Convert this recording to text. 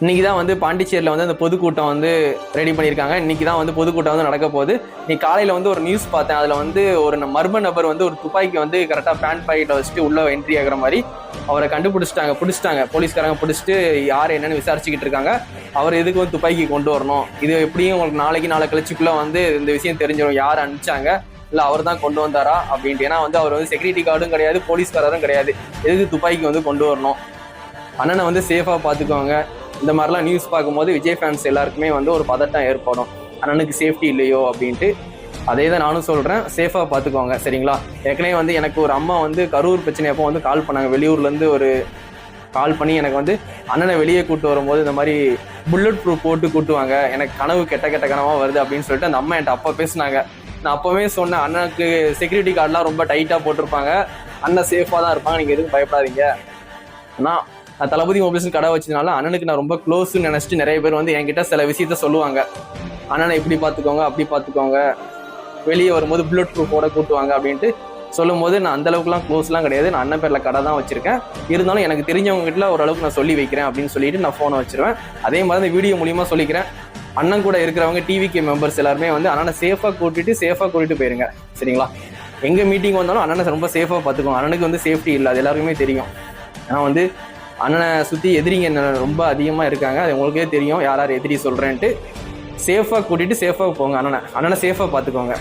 இன்னைக்கு தான் வந்து பாண்டிச்சேரியில் வந்து அந்த பொதுக்கூட்டம் வந்து ரெடி பண்ணியிருக்காங்க. இன்னைக்கு தான் வந்து பொதுக்கூட்டம் வந்து நடக்க போகுது. இன்னைக்கு காலையில் வந்து ஒரு நியூஸ் பார்த்தேன். அதில் வந்து ஒரு மர்ம நபர் வந்து ஒரு துப்பாக்கி வந்து கரெக்டாக பேண்ட் பாக்கெட்டில் வச்சுட்டு உள்ள என்ட்ரி ஆகிற மாதிரி அவரை பிடிச்சிட்டாங்க. போலீஸ்காரங்க பிடிச்சிட்டு யார் என்னன்னு விசாரிச்சுக்கிட்டு இருக்காங்க. அவர் எதுக்கு வந்து துப்பாக்கி கொண்டு வரணும், இது எப்படியும் உங்களுக்கு நாளை கழிச்சுக்குள்ள வந்து இந்த விஷயம் தெரிஞ்சிடும், யார் அனுப்பிச்சாங்க இல்லை அவர் தான் கொண்டு வந்தாரா அப்படின்ட்டு. ஏன்னா வந்து அவர் வந்து செக்யூரிட்டி கார்டும் கிடையாது, போலீஸ்காரரும் கிடையாது, எதுக்கு துப்பாக்கி வந்து கொண்டு வரணும். அண்ணனை வந்து சேஃபாக பார்த்துக்குவாங்க. இந்த மாதிரிலாம் நியூஸ் பார்க்கும்போது விஜய் ஃபேன்ஸ் எல்லாருக்குமே வந்து ஒரு பதட்டம் ஏற்படும், அண்ணனுக்கு சேஃப்டி இல்லையோ அப்படின்ட்டு. அதே தான் நானும் சொல்கிறேன், சேஃபாக பார்த்துக்கோங்க சரிங்களா. ஏற்கனவே வந்து எனக்கு ஒரு அம்மா வந்து கரூர் பிரச்சனை அப்போ வந்து கால் பண்ணாங்க, வெளியூர்லேருந்து ஒரு கால் பண்ணி எனக்கு வந்து அண்ணனை வெளியே கூப்பிட்டு வரும்போது இந்த மாதிரி புல்லட் ப்ரூஃப் போட்டு கூட்டுவாங்க, எனக்கு கனவு கெட்ட கனவாக வருது அப்படின்னு சொல்லிட்டு அந்த அம்மா என்கிட்ட அப்போ பேசினாங்க. நான் அப்போவே சொன்னேன், அண்ணனுக்கு செக்யூரிட்டி கார்டெலாம் ரொம்ப டைட்டாக போட்டிருப்பாங்க, அண்ணன் சேஃபாக தான் இருப்பாங்க, நீங்கள் எதுவும் பயப்படாதீங்க. ஆனால் தளபதி மொபைல்ஸ் கடை வச்சதுனால அண்ணனுக்கு நான் ரொம்ப க்ளோஸ்ன்னு நினச்சிட்டு நிறைய பேர் வந்து என்கிட்ட சில விஷயத்த சொல்லுவாங்க, அண்ணனை இப்படி பார்த்துக்கோங்க அப்படி பார்த்துக்கோங்க, வெளியே வரும்போது புல்லட் ப்ரூஃபோட கூட்டுவாங்க அப்படின்ட்டு சொல்லும் போது நான் அந்தளவுக்குலாம் க்ளோஸ்லாம் கிடையாது, நான் அண்ணன் பேரில் கடை தான் வச்சிருக்கேன். இருந்தாலும் எனக்கு தெரிஞ்சவங்ககிட்ட ஓரளவுக்கு நான் சொல்லி வைக்கிறேன் அப்படின்னு சொல்லிட்டு நான் ஃபோனை வச்சிருவேன். அதே மாதிரி இந்த வீடியோ மூலியமாக சொல்லிக்கிறேன், அண்ணன் கூட இருக்கிறவங்க டிவிகே மெம்பர்ஸ் எல்லாருமே வந்து அண்ணனை சேஃபாக கூட்டிட்டு போயிருங்க சரிங்களா. எங்கே மீட்டிங் வந்தாலும் அண்ணனை ரொம்ப சேஃபாக பார்த்துக்கோங்க. அண்ணனுக்கு வந்து சேஃப்டி இல்லை, அது எல்லாருக்குமே தெரியும். ஏன்னா வந்து அண்ணனை சுற்றி எதிரிங்க ரொம்ப அதிகமாக இருக்காங்க, அது உங்களுக்கே தெரியும் யார் எதிரி சொல்கிறேன்ட்டு. சேஃபாக கூட்டிகிட்டு சேஃபாக போங்க, அண்ணனை சேஃபாக பார்த்துக்கோங்க.